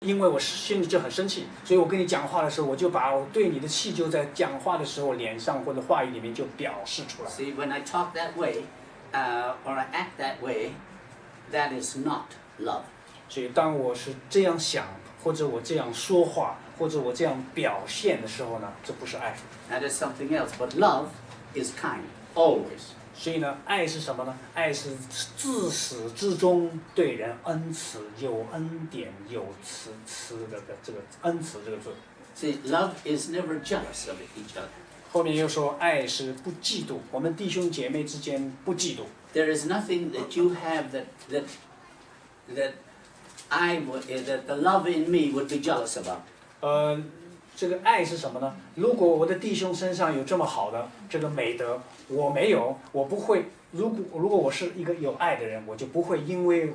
因为我心里就很生气，所以我跟你讲话的时候，我就把我对你的气就在讲话的时候脸上或者话语里面就表示出来。See, when I talk that way, or I act that way, that is not love. 所以当我是这样想，或者我这样说话，或者我这样表现的时候呢，这不是爱。That is something else. But love is kind, always. 所以呢，爱是什么呢？爱是自始至终对人恩慈，有恩典，有慈的这个恩慈这个字。See, love is never jealous of each other. 后面又说，爱是不嫉妒，我们弟兄姐妹之间不嫉妒。There is nothing that you have that the love in me would be jealous about. 这个爱是什么呢？如果我的弟兄身上有这么好的这个美德，我没有，我不会。如果我是一个有爱的人，我就不会因为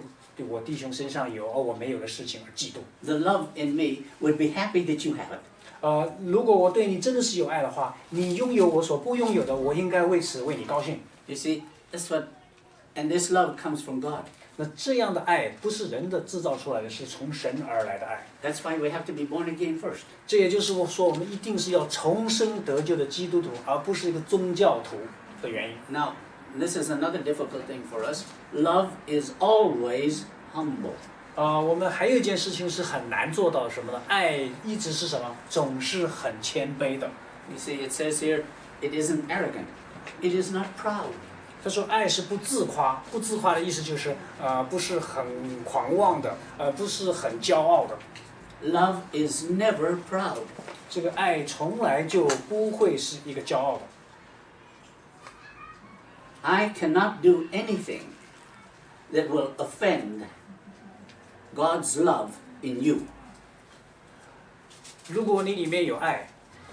我弟兄身上有我没有的事情而嫉妒。The love in me would be happy that you have it. 如果我对你真的是有爱的话，你拥有我所不拥有的，我应该为此为你高兴。You see, and this love comes from God. 那这样的爱不是人的制造出来的，是从神而来的爱。That's why we have to be born again first. 这也就是我说，我们一定是要重生得救的基督徒，而不是一个宗教徒的原因。Now, this is another difficult thing for us. Love is always humble. 我们还有一件事情是很难做到什么呢？爱一直是什么？总是很谦卑的。You see, it says here, it isn't arrogant. It is not proud. 他说，爱是不自夸，不自夸的意思就是不是很狂妄的，不是很骄傲的。Love is never proud. 这个爱从来就不会是一个骄傲的。I cannot do anything that will offend God's love in you. 如果你里面有爱，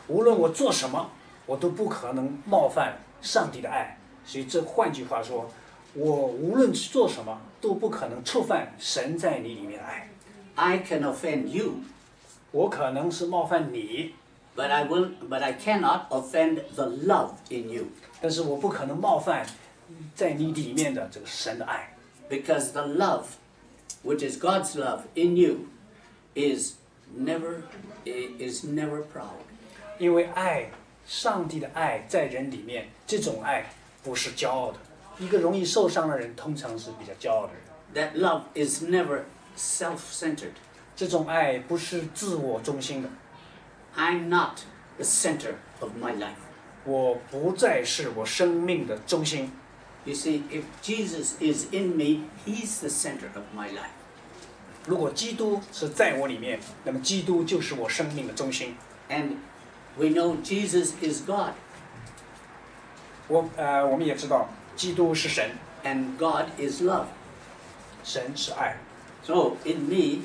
无论我做什么，我都不可能冒犯上帝的爱。所以这换句话说，我无论做什么都不可能触犯神在你里面的爱。I can offend you. 我可能是冒犯你， But I cannot offend the love in you. 但是我不可能冒犯在你里面的这个神的爱。Because the love, which is God's love in you, is never proud. 因为爱，上帝的爱在人里面，这种爱不是骄傲的。一个容易受伤的人，通常是比较骄傲的人。That love is never self-centered. 这种爱不是自我中心的。I'm not the center of my life. 我不再是我生命的中心。You see, if Jesus is in me, He's the center of my life. 如果基督是在我里面，那么基督就是我生命的中心。And we know Jesus is God. 我们也知道，基督是神， And God is love. 神是爱。So in me,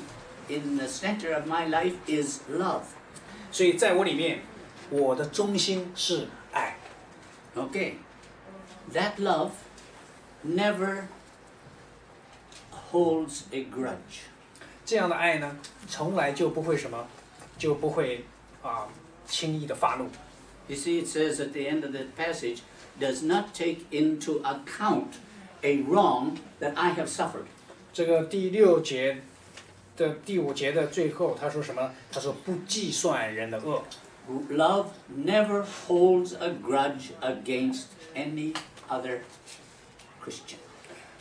in the center of my life is love. 所以在我里面，我的中心是爱。Okay. That love never holds a grudge. 这样的爱呢，从来就不会什么，就不会轻易的发怒。You see, it says at the end of the passage, does not take into account a wrong that I have suffered. 这个第6节的第5节的最后，他说什么？他说不计算人的恶。Love never holds a grudge against any other Christian.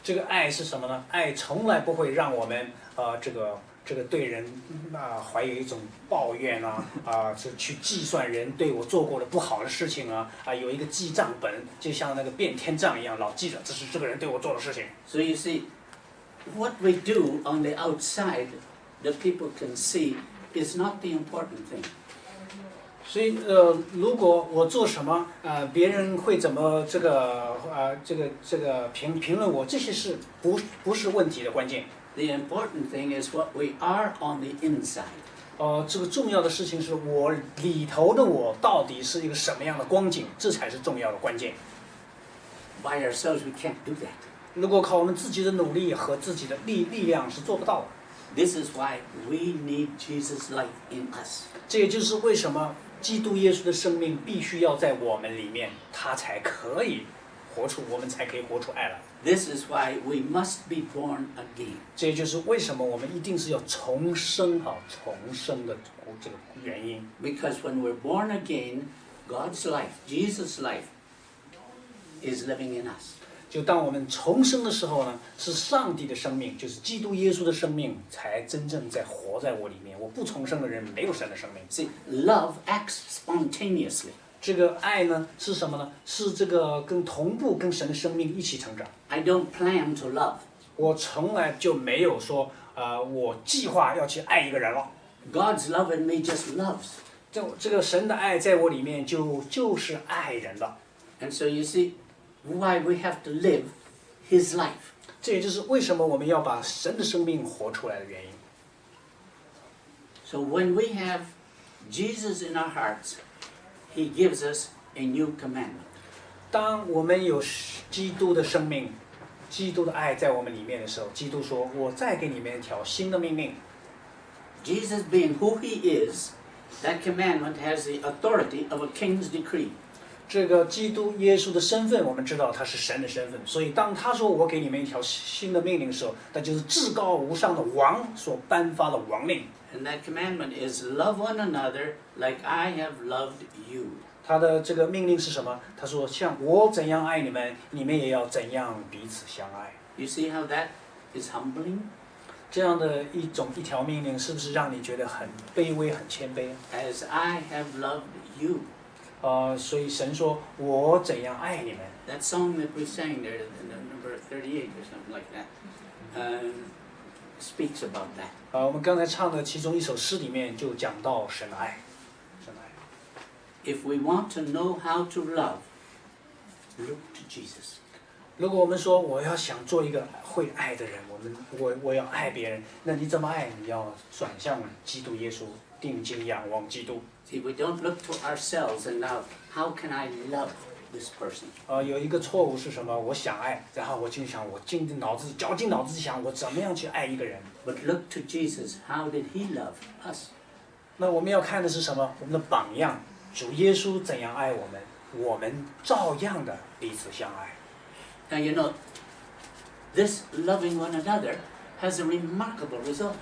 这个爱是什么呢？爱从来不会让我们这个对人怀有一种抱怨是去计算人对我做过的不好的事情有一个记账本，就像那个变天账一样，老记着这是这个人对我做的事情。So you see, what we do on the outside that people can see is not the important thing. 所以如果我做什么别人会怎么这个评论我，这些是不是问题的关键。The important thing is what we are on the inside. 这个重要的事情是我里头的我到底是一个什么样的光景，这才是重要的关键。By ourselves, we can't do that. 如果靠我们自己的努力和自己的力量是做不到的。This is why we need Jesus' life in us. 这也就是为什么基督耶稣的生命必须要在我们里面，他才可以活出，我们才可以活出爱来。This is why we must be born again. 这也就是为什么我们一定是要重生重生的这个原因。Because when we're born again, God's life, Jesus' life, is living in us. 就当我们重生的时候呢，是上帝的生命，就是基督耶稣的生命，才真正在活在我里面。我不重生的人没有神的生命。See, love acts spontaneously. 这个爱呢是什么呢？是这个同步跟神的生命一起成长。I don't plan to love. 我从来就没有说，我计划要去爱一个人了。God's love in me just loves. 这个神的爱在我里面就是爱人的。And so you see why we have to live His life. 这也就是为什么我们要把神的生命活出来的原因。So when we have Jesus in our hearts, He gives us a new commandment. 当我们有基督的生命、基督的爱在我们里面的时候，基督说：“我再给你们一条新的命令。” Jesus being who He is, that commandment has the authority of a king's decree. 这个基督耶稣的身份，我们知道他是神的身份，所以当他说我给你们一条新的命令的时候，那就是至高无上的王所颁发的王令。And that commandment is love one another like I have loved you. 他的这个命令是什么？他说：“像我怎样爱你们，你们也要怎样彼此相爱。” You see how that is humbling? 这样的一条命令，是不是让你觉得很卑微、很谦卑？ As I have loved you. 所以神说：“我怎样爱你们。” That song that we sang there, number 38 or something like that, speaks about that. 我们刚才唱的其中一首诗里面就讲到神的爱，神的爱。 If we want to know how to love, look to Jesus. 如果我们说我要想做一个会爱的人，我要爱别人，那你怎么爱？你要转向基督耶稣，定睛仰望基督。See, we don't look to ourselves and now, how can I love this person? 有一个错误是什么？我想爱，然后我就想，我绞尽脑汁想，我怎么样去爱一个人？ But look to Jesus. How did He love us? 那我们要看的是什么？我们的榜样，主耶稣怎样爱我们，我们照样的彼此相爱。 Now you know, this loving one another has a remarkable result.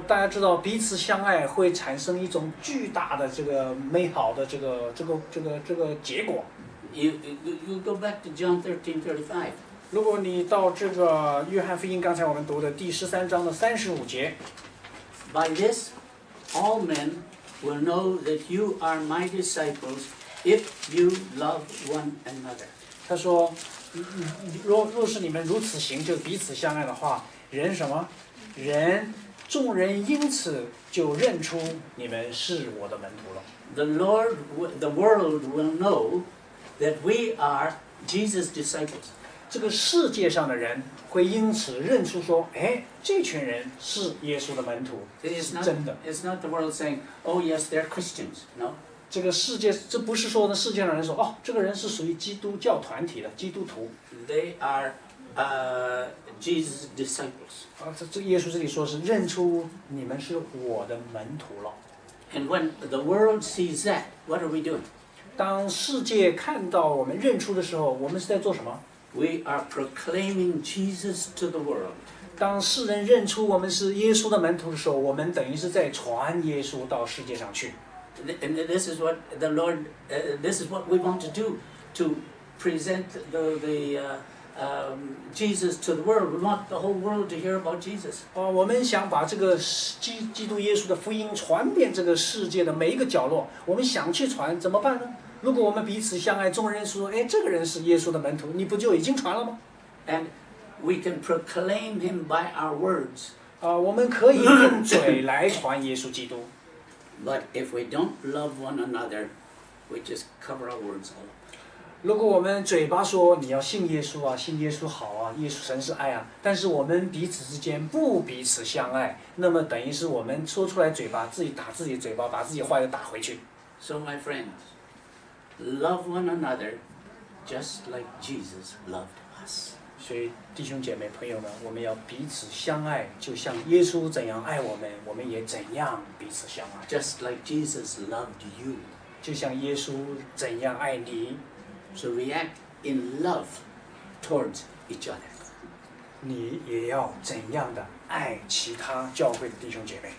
大家知道彼此相爱会产生一种巨大的这个美好的这个结果。You go back to John 13:35. 如果你到这个约翰福音刚才我们读的第13章的35节， By this, all men will know that you are my disciples if you love one another. 他说，若是你们如此行，就彼此相爱的话，众人因此就认出你们是我的门徒了。 The world will know that we are Jesus' disciples. 这个世界上的人会因此认出说，哎，这群人是耶稣的门徒，是真的。 It's not the world saying, "Oh yes, they're Christians." No. 这个世界，这不是说呢，世界上人说，哦，这个人是属于基督教团体的基督徒。 They are Jesus' disciples. 这耶稣这里说是认出你们是我的门徒了。 And when the world sees that, what are we doing? 当世界看到我们认出的时候，我们是在做什么？ We are proclaiming Jesus to the world. 当世人认出我们是耶稣的门徒的时候，我们等于是在传耶稣到世界上去。 And this is what the Lord, this is what we want to do, to present Jesus to the world. We want the whole world to hear about Jesus. 我们想把这个基督耶稣的福音传遍这个世界的每一个角落。我们想去传，怎么办呢？如果我们彼此相爱，众人说，哎，这个人是耶稣的门徒，你不就已经传了吗？ And we can proclaim him by our words. 我们可以用嘴来传耶稣基督。 But if we don't love one another, we just cover our words all up. 如果我们嘴巴说你要信耶稣啊，信耶稣好啊，耶稣神是爱啊，但是我们彼此之间不彼此相爱，那么等于是我们说出来嘴巴，自己打自己嘴巴，把自己坏的打回去。 So my friends, love one another just like Jesus loved us. 所以弟兄姐妹朋友们，我们要彼此相爱，就像耶稣怎样爱我们，我们也怎样彼此相爱。 Just like Jesus loved you. 就像耶稣怎样爱你。 So react in love towards each other. 你也要怎样的爱其他教会的弟兄姐妹？